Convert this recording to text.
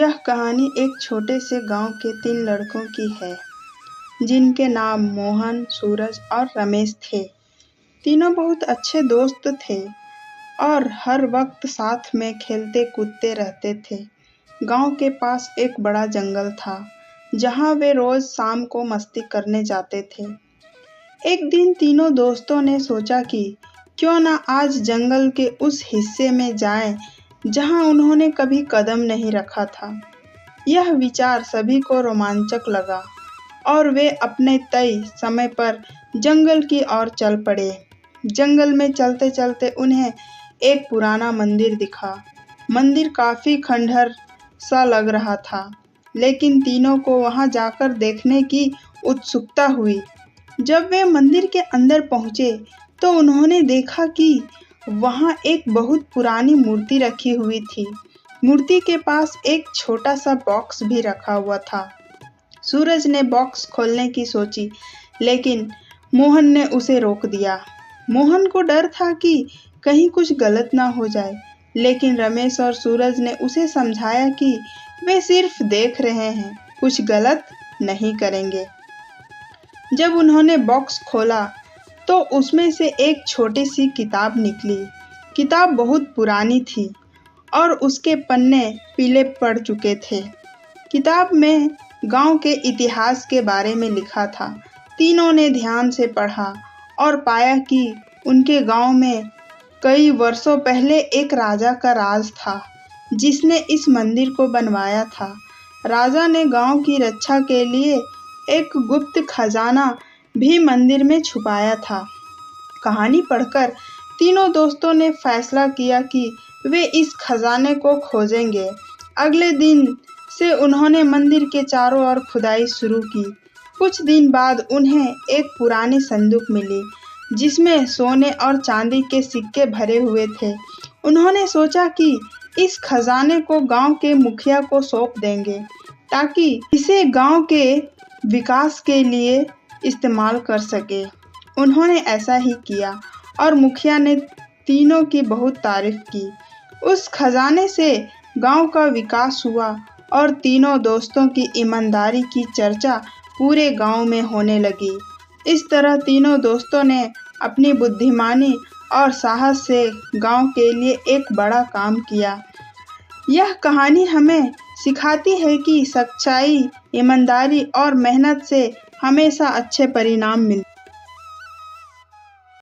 यह कहानी एक छोटे से गांव के 3 लड़कों की है, जिनके नाम मोहन, सूरज और रमेश थे। तीनों बहुत अच्छे दोस्त थे और हर वक्त साथ में खेलते-कूदते रहते थे। गांव के पास एक बड़ा जंगल था, जहां वे रोज शाम को मस्ती करने जाते थे। एक दिन तीनों दोस्तों ने सोचा कि क्यों ना आज जंगल के उस हिस्से में जाएं जहां उन्होंने कभी कदम नहीं रखा था। यह विचार सभी को रोमांचक लगा और वे अपने तय समय पर जंगल की ओर चल पड़े। जंगल में चलते-चलते उन्हें एक पुराना मंदिर दिखा। मंदिर काफी खंडहर सा लग रहा था, लेकिन तीनों को वहां जाकर देखने की उत्सुकता हुई। जब वे मंदिर के अंदर पहुंचे, तो उन्होंने देखा कि वहां एक बहुत पुरानी मूर्ति रखी हुई थी। मूर्ति के पास एक छोटा सा बॉक्स भी रखा हुआ था। सूरज ने बॉक्स खोलने की सोची, लेकिन मोहन ने उसे रोक दिया। मोहन को डर था कि कहीं कुछ गलत ना हो जाए, लेकिन रमेश और सूरज ने उसे समझाया कि वे सिर्फ देख रहे हैं, कुछ गलत नहीं करेंगे। जब उन्होंने बॉक्स खोला, तो उसमें से एक छोटी सी किताब निकली। किताब बहुत पुरानी थी और उसके पन्ने पीले पड़ चुके थे। किताब में गांव के इतिहास के बारे में लिखा था। तीनों ने ध्यान से पढ़ा और पाया कि उनके गांव में कई वर्षों पहले एक राजा का राज था, जिसने इस मंदिर को बनवाया था। राजा ने गांव की रक्षा के लिए एक गुप्त खजाना भी मंदिर में छुपाया था। कहानी पढ़कर तीनों दोस्तों ने फैसला किया कि वे इस खजाने को खोजेंगे। अगले दिन से उन्होंने मंदिर के चारों ओर खुदाई शुरू की। कुछ दिन बाद उन्हें एक पुरानी संदूक मिली, जिसमें सोने और चांदी के सिक्के भरे हुए थे। उन्होंने सोचा कि इस खजाने को गांव के मुखिया को सौंप देंगे, ताकि इसे गांव के विकास के लिए इस्तेमाल कर सके। उन्होंने ऐसा ही किया और मुखिया ने तीनों की बहुत तारीफ की। उस खजाने से गांव का विकास हुआ और तीनों दोस्तों की ईमानदारी की चर्चा पूरे गांव में होने लगी। इस तरह तीनों दोस्तों ने अपनी बुद्धिमानी और साहस से गांव के लिए एक बड़ा काम किया। यह कहानी हमें सिखाती है कि सच्चाई, ईमानदारी और मेहनत से हमेशा अच्छे परिणाम मिलते हैं।